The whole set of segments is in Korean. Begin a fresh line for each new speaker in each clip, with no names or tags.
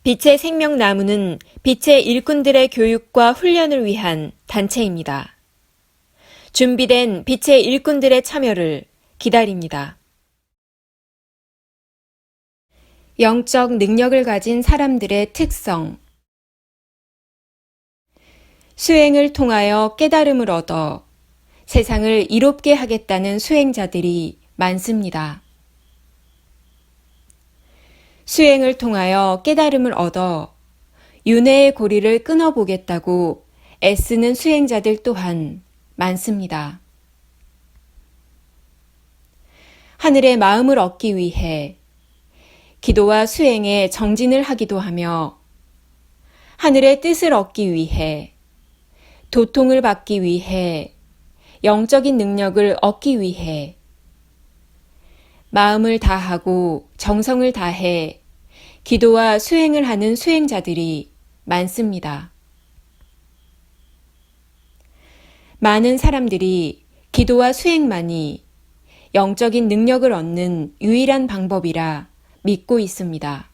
빛의 생명나무는 빛의 일꾼들의 교육과 훈련을 위한 단체입니다. 준비된 빛의 일꾼들의 참여를 기다립니다. 영적 능력을 가진 사람들의 특성. 수행을 통하여 깨달음을 얻어 세상을 이롭게 하겠다는 수행자들이 많습니다. 수행을 통하여 깨달음을 얻어 윤회의 고리를 끊어보겠다고 애쓰는 수행자들 또한 많습니다. 하늘의 마음을 얻기 위해 기도와 수행에 정진을 하기도 하며 하늘의 뜻을 얻기 위해 도통을 받기 위해 영적인 능력을 얻기 위해 마음을 다하고 정성을 다해 기도와 수행을 하는 수행자들이 많습니다. 많은 사람들이 기도와 수행만이 영적인 능력을 얻는 유일한 방법이라 믿고 있습니다.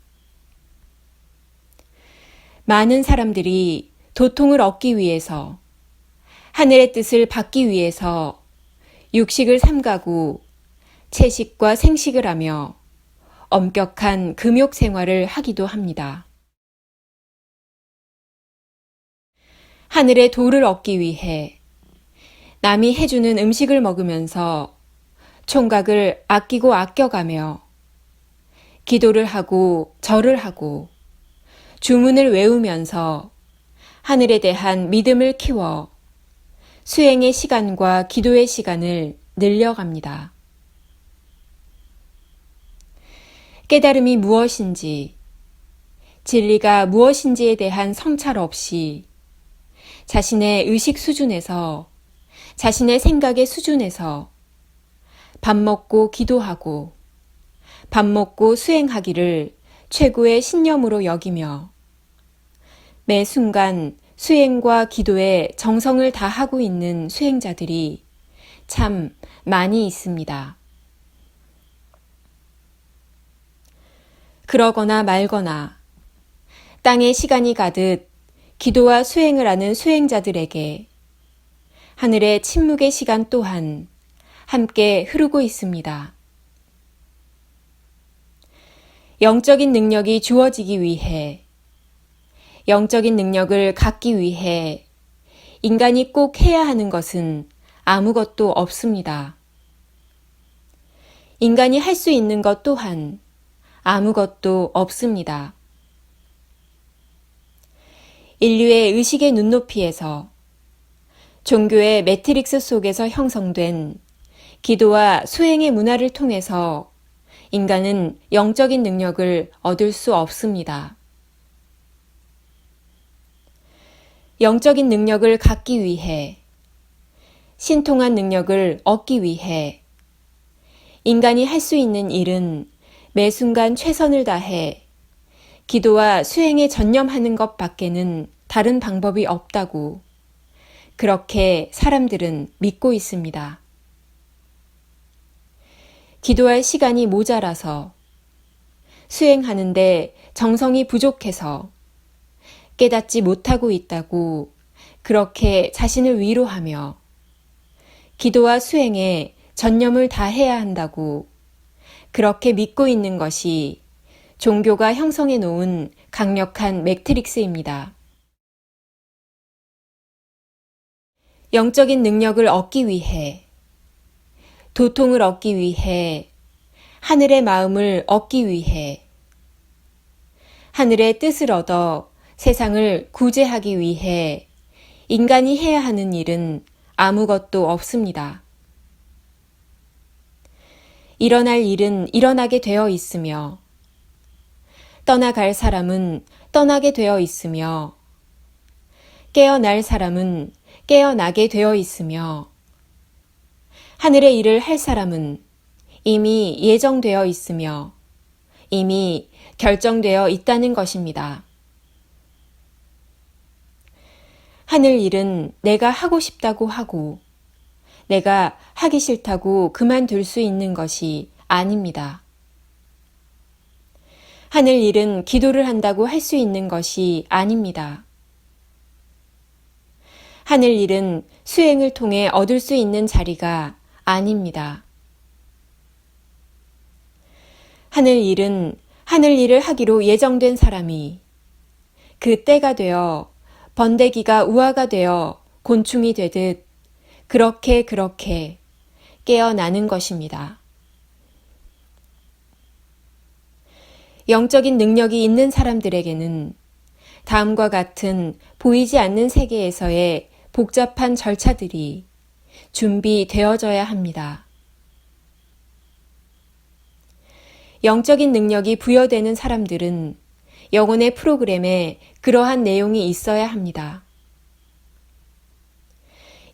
많은 사람들이 도통을 얻기 위해서 하늘의 뜻을 받기 위해서 육식을 삼가고 채식과 생식을 하며 엄격한 금욕 생활을 하기도 합니다. 하늘의 도를 얻기 위해 남이 해주는 음식을 먹으면서 총각을 아끼고 아껴가며 기도를 하고 절을 하고 주문을 외우면서 하늘에 대한 믿음을 키워 수행의 시간과 기도의 시간을 늘려갑니다. 깨달음이 무엇인지, 진리가 무엇인지에 대한 성찰 없이 자신의 의식 수준에서, 자신의 생각의 수준에서 밥 먹고 기도하고 밥 먹고 수행하기를 최고의 신념으로 여기며 매 순간 수행과 기도에 정성을 다하고 있는 수행자들이 참 많이 있습니다. 그러거나 말거나 땅에 시간이 가듯 기도와 수행을 하는 수행자들에게 하늘의 침묵의 시간 또한 함께 흐르고 있습니다. 영적인 능력이 주어지기 위해, 영적인 능력을 갖기 위해 인간이 꼭 해야 하는 것은 아무것도 없습니다. 인간이 할 수 있는 것 또한 아무것도 없습니다. 인류의 의식의 눈높이에서 종교의 매트릭스 속에서 형성된 기도와 수행의 문화를 통해서 인간은 영적인 능력을 얻을 수 없습니다. 영적인 능력을 갖기 위해, 신통한 능력을 얻기 위해 인간이 할 수 있는 일은 매 순간 최선을 다해 기도와 수행에 전념하는 것 밖에는 다른 방법이 없다고 그렇게 사람들은 믿고 있습니다. 기도할 시간이 모자라서, 수행하는데 정성이 부족해서 깨닫지 못하고 있다고 그렇게 자신을 위로하며 기도와 수행에 전념을 다해야 한다고 그렇게 믿고 있는 것이 종교가 형성해 놓은 강력한 매트릭스입니다. 영적인 능력을 얻기 위해, 도통을 얻기 위해, 하늘의 마음을 얻기 위해, 하늘의 뜻을 얻어 세상을 구제하기 위해 인간이 해야 하는 일은 아무것도 없습니다. 일어날 일은 일어나게 되어 있으며, 떠나갈 사람은 떠나게 되어 있으며, 깨어날 사람은 깨어나게 되어 있으며, 하늘의 일을 할 사람은 이미 예정되어 있으며, 이미 결정되어 있다는 것입니다. 하늘 일은 내가 하고 싶다고 하고 내가 하기 싫다고 그만둘 수 있는 것이 아닙니다. 하늘 일은 기도를 한다고 할 수 있는 것이 아닙니다. 하늘 일은 수행을 통해 얻을 수 있는 자리가 아닙니다. 하늘 일은 하늘 일을 하기로 예정된 사람이 그 때가 되어 번데기가 우화가 되어 곤충이 되듯 그렇게 깨어나는 것입니다. 영적인 능력이 있는 사람들에게는 다음과 같은 보이지 않는 세계에서의 복잡한 절차들이 준비되어져야 합니다. 영적인 능력이 부여되는 사람들은 영혼의 프로그램에 그러한 내용이 있어야 합니다.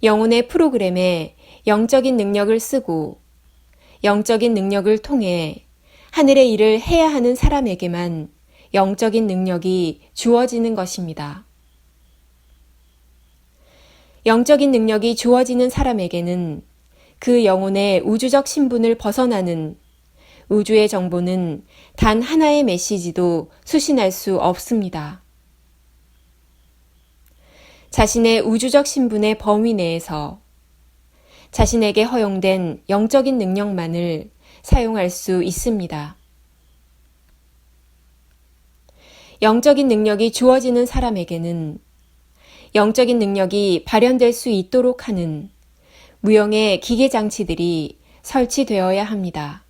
영혼의 프로그램에 영적인 능력을 쓰고 영적인 능력을 통해 하늘의 일을 해야 하는 사람에게만 영적인 능력이 주어지는 것입니다. 영적인 능력이 주어지는 사람에게는 그 영혼의 우주적 신분을 벗어나는 우주의 정보는 단 하나의 메시지도 수신할 수 없습니다. 자신의 우주적 신분의 범위 내에서 자신에게 허용된 영적인 능력만을 사용할 수 있습니다. 영적인 능력이 주어지는 사람에게는 영적인 능력이 발현될 수 있도록 하는 무형의 기계 장치들이 설치되어야 합니다.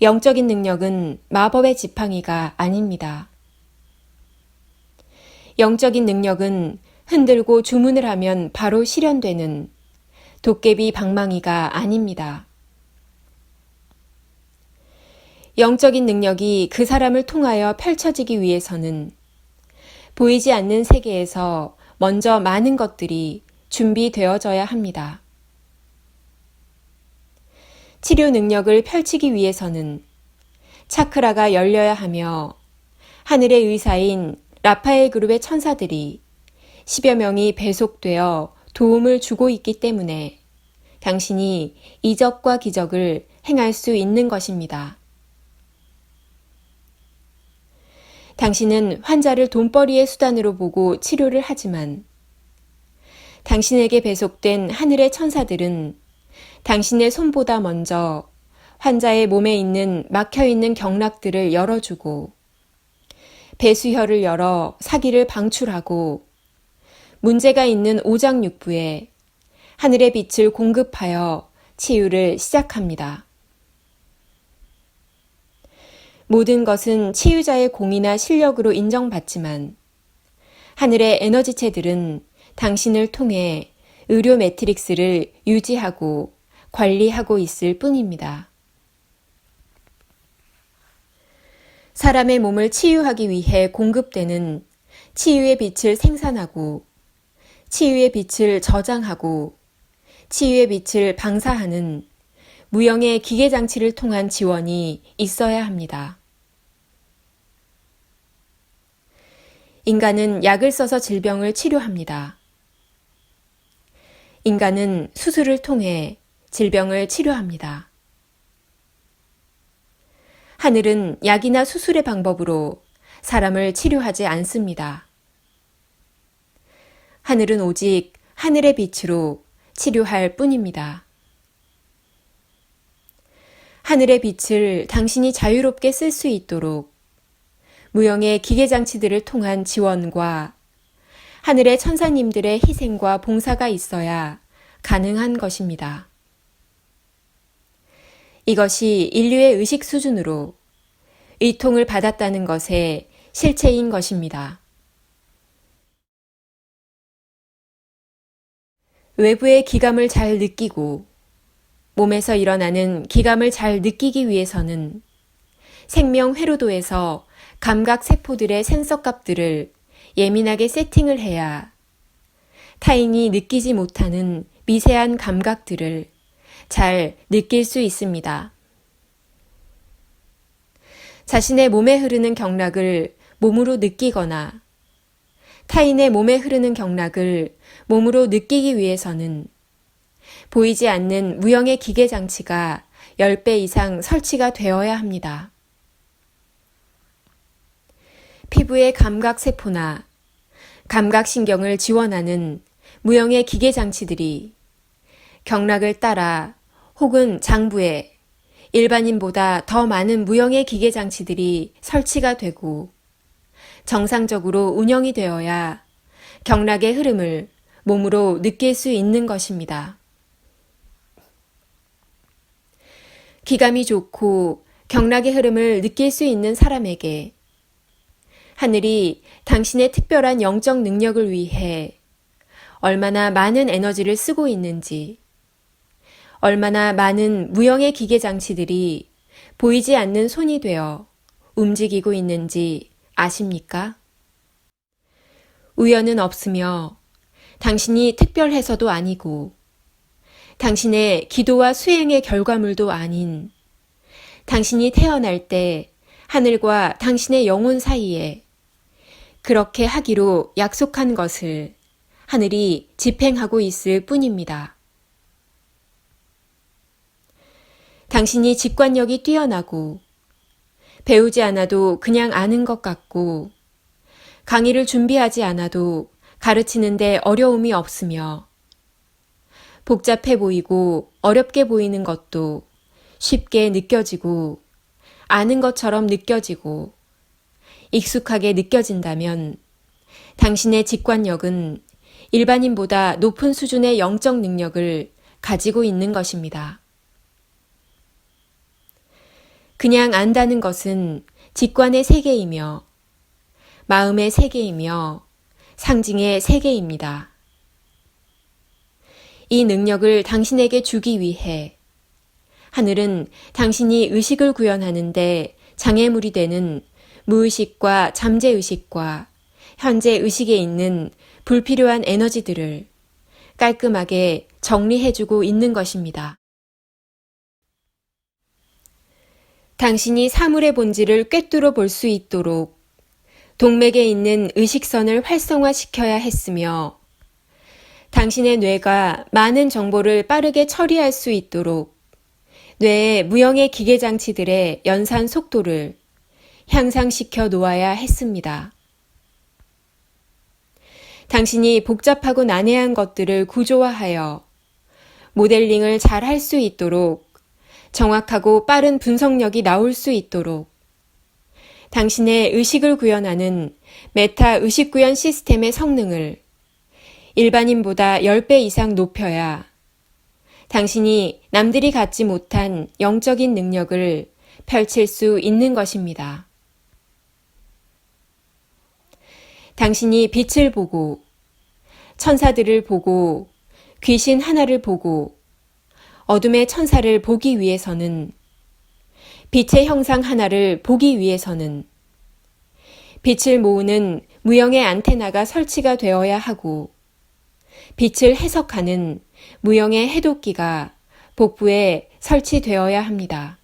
영적인 능력은 마법의 지팡이가 아닙니다. 영적인 능력은 흔들고 주문을 하면 바로 실현되는 도깨비 방망이가 아닙니다. 영적인 능력이 그 사람을 통하여 펼쳐지기 위해서는 보이지 않는 세계에서 먼저 많은 것들이 준비되어져야 합니다. 치료 능력을 펼치기 위해서는 차크라가 열려야 하며 하늘의 의사인 라파엘 그룹의 천사들이 10여 명이 배속되어 도움을 주고 있기 때문에 당신이 이적과 기적을 행할 수 있는 것입니다. 당신은 환자를 돈벌이의 수단으로 보고 치료를 하지만 당신에게 배속된 하늘의 천사들은 당신의 손보다 먼저 환자의 몸에 있는 막혀있는 경락들을 열어주고 배수혈을 열어 사기를 방출하고 문제가 있는 오장육부에 하늘의 빛을 공급하여 치유를 시작합니다. 모든 것은 치유자의 공이나 실력으로 인정받지만 하늘의 에너지체들은 당신을 통해 의료 매트릭스를 유지하고 관리하고 있을 뿐입니다. 사람의 몸을 치유하기 위해 공급되는 치유의 빛을 생산하고 치유의 빛을 저장하고 치유의 빛을 방사하는 무형의 기계장치를 통한 지원이 있어야 합니다. 인간은 약을 써서 질병을 치료합니다. 인간은 수술을 통해 질병을 치료합니다. 하늘은 약이나 수술의 방법으로 사람을 치료하지 않습니다. 하늘은 오직 하늘의 빛으로 치료할 뿐입니다. 하늘의 빛을 당신이 자유롭게 쓸 수 있도록 무형의 기계장치들을 통한 지원과 하늘의 천사님들의 희생과 봉사가 있어야 가능한 것입니다. 이것이 인류의 의식 수준으로 의통을 받았다는 것의 실체인 것입니다. 외부의 기감을 잘 느끼고 몸에서 일어나는 기감을 잘 느끼기 위해서는 생명 회로도에서 감각 세포들의 센서 값들을 예민하게 세팅을 해야 타인이 느끼지 못하는 미세한 감각들을 잘 느낄 수 있습니다. 자신의 몸에 흐르는 경락을 몸으로 느끼거나 타인의 몸에 흐르는 경락을 몸으로 느끼기 위해서는 보이지 않는 무형의 기계 장치가 10배 이상 설치가 되어야 합니다. 피부의 감각세포나 감각신경을 지원하는 무형의 기계장치들이 경락을 따라 혹은 장부에 일반인보다 더 많은 무형의 기계장치들이 설치가 되고 정상적으로 운영이 되어야 경락의 흐름을 몸으로 느낄 수 있는 것입니다. 기감이 좋고 경락의 흐름을 느낄 수 있는 사람에게 하늘이 당신의 특별한 영적 능력을 위해 얼마나 많은 에너지를 쓰고 있는지, 얼마나 많은 무형의 기계 장치들이 보이지 않는 손이 되어 움직이고 있는지 아십니까? 우연은 없으며 당신이 특별해서도 아니고 당신의 기도와 수행의 결과물도 아닌 당신이 태어날 때 하늘과 당신의 영혼 사이에 그렇게 하기로 약속한 것을 하늘이 집행하고 있을 뿐입니다. 당신이 직관력이 뛰어나고 배우지 않아도 그냥 아는 것 같고 강의를 준비하지 않아도 가르치는데 어려움이 없으며 복잡해 보이고 어렵게 보이는 것도 쉽게 느껴지고 아는 것처럼 느껴지고 익숙하게 느껴진다면 당신의 직관력은 일반인보다 높은 수준의 영적 능력을 가지고 있는 것입니다. 그냥 안다는 것은 직관의 세계이며 마음의 세계이며 상징의 세계입니다. 이 능력을 당신에게 주기 위해 하늘은 당신이 의식을 구현하는데 장애물이 되는 무의식과 잠재의식과 현재 의식에 있는 불필요한 에너지들을 깔끔하게 정리해주고 있는 것입니다. 당신이 사물의 본질을 꿰뚫어 볼 수 있도록 동맥에 있는 의식선을 활성화시켜야 했으며 당신의 뇌가 많은 정보를 빠르게 처리할 수 있도록 뇌의 무형의 기계장치들의 연산 속도를 향상시켜 놓아야 했습니다. 당신이 복잡하고 난해한 것들을 구조화하여 모델링을 잘 할 수 있도록 정확하고 빠른 분석력이 나올 수 있도록 당신의 의식을 구현하는 메타 의식 구현 시스템의 성능을 일반인보다 10배 이상 높여야 당신이 남들이 갖지 못한 영적인 능력을 펼칠 수 있는 것입니다. 당신이 빛을 보고 천사들을 보고 귀신 하나를 보고 어둠의 천사를 보기 위해서는 빛의 형상 하나를 보기 위해서는 빛을 모으는 무형의 안테나가 설치가 되어야 하고 빛을 해석하는 무형의 해독기가 복부에 설치되어야 합니다.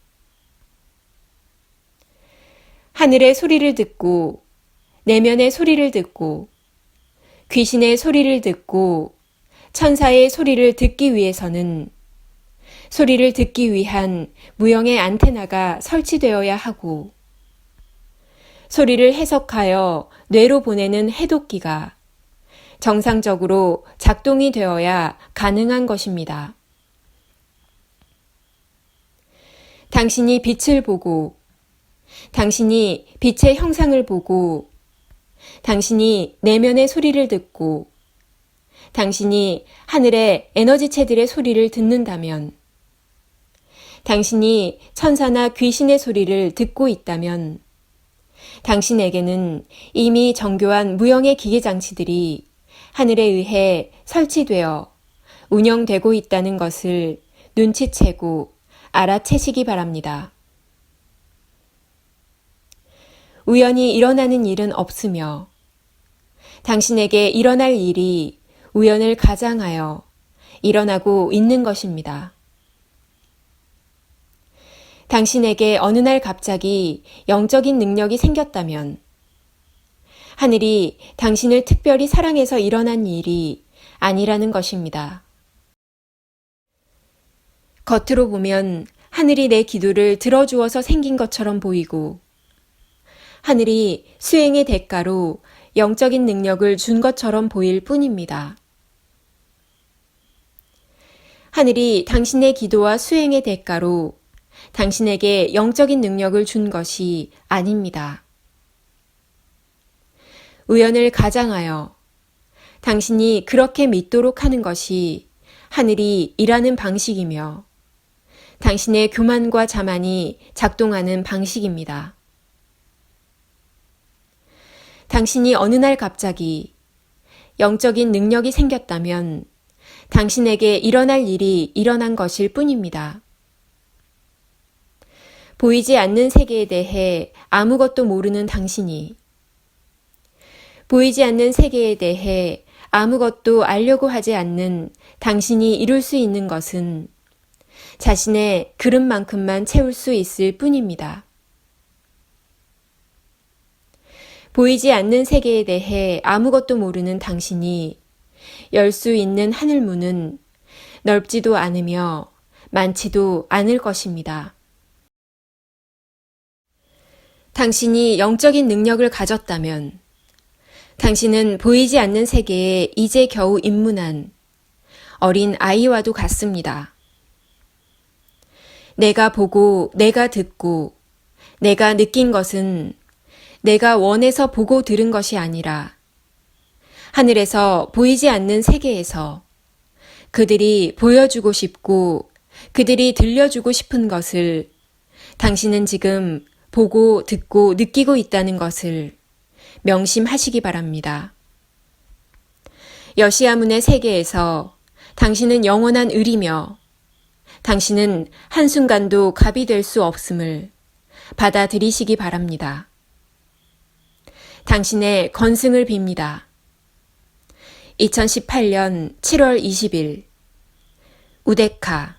하늘의 소리를 듣고 내면의 소리를 듣고 귀신의 소리를 듣고 천사의 소리를 듣기 위해서는 소리를 듣기 위한 무형의 안테나가 설치되어야 하고 소리를 해석하여 뇌로 보내는 해독기가 정상적으로 작동이 되어야 가능한 것입니다. 당신이 빛을 보고 당신이 빛의 형상을 보고 당신이 내면의 소리를 듣고 당신이 하늘의 에너지체들의 소리를 듣는다면 당신이 천사나 귀신의 소리를 듣고 있다면 당신에게는 이미 정교한 무형의 기계장치들이 하늘에 의해 설치되어 운영되고 있다는 것을 눈치채고 알아채시기 바랍니다. 우연히 일어나는 일은 없으며 당신에게 일어날 일이 우연을 가장하여 일어나고 있는 것입니다. 당신에게 어느 날 갑자기 영적인 능력이 생겼다면 하늘이 당신을 특별히 사랑해서 일어난 일이 아니라는 것입니다. 겉으로 보면 하늘이 내 기도를 들어주어서 생긴 것처럼 보이고 하늘이 수행의 대가로 영적인 능력을 준 것처럼 보일 뿐입니다. 하늘이 당신의 기도와 수행의 대가로 당신에게 영적인 능력을 준 것이 아닙니다. 우연을 가장하여 당신이 그렇게 믿도록 하는 것이 하늘이 일하는 방식이며 당신의 교만과 자만이 작동하는 방식입니다. 당신이 어느 날 갑자기 영적인 능력이 생겼다면 당신에게 일어날 일이 일어난 것일 뿐입니다. 보이지 않는 세계에 대해 아무것도 모르는 당신이 보이지 않는 세계에 대해 아무것도 알려고 하지 않는 당신이 이룰 수 있는 것은 자신의 그릇만큼만 채울 수 있을 뿐입니다. 보이지 않는 세계에 대해 아무것도 모르는 당신이 열 수 있는 하늘문은 넓지도 않으며 많지도 않을 것입니다. 당신이 영적인 능력을 가졌다면 당신은 보이지 않는 세계에 이제 겨우 입문한 어린 아이와도 같습니다. 내가 보고 내가 듣고 내가 느낀 것은 내가 원해서 보고 들은 것이 아니라 하늘에서 보이지 않는 세계에서 그들이 보여주고 싶고 그들이 들려주고 싶은 것을 당신은 지금 보고 듣고 느끼고 있다는 것을 명심하시기 바랍니다. 여시아문의 세계에서 당신은 영원한 을이며 당신은 한순간도 갑이 될 수 없음을 받아들이시기 바랍니다. 당신의 건승을 빕니다. 2018년 7월 20일 우데카